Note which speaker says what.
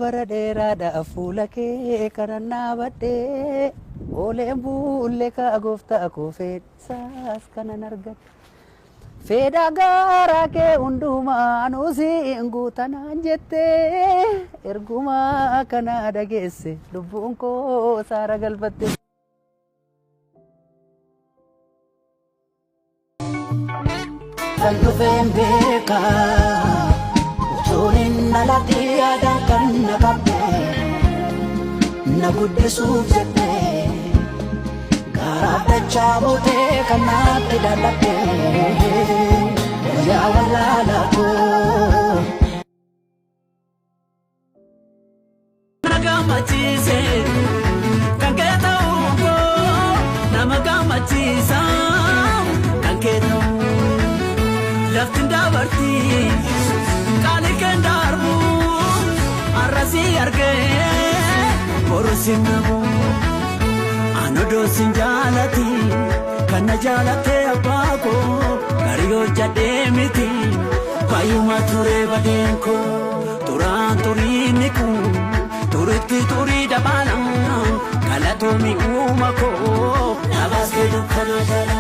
Speaker 1: Baradeeraadha fuula kee karannaa badhee ooleen buullee ka'a gooftaa koo fedhaas kanan argadhe fedha gaaraa kee hundumaa nuusiin guutanaan jettee ergumaa kana dhageesse lubbuun koo saara galfatte. Kan dhufeen beekaa. Turin nalati ada kan nakabe na guddisuuf jette garaa dachaaboote kanatti dadhabde yaa walaala koo nagammachiise kan kee ta'uu koo nama gammachiisa kan kee ta'uu lafti dabartii. Kendarbu arasi arge borusin namu anodo sinjalati kana jalate abako kariyo jademiti bayuma ture badenko turan turiniku turiti turi dabana kalatomi umako nabaske dukana jala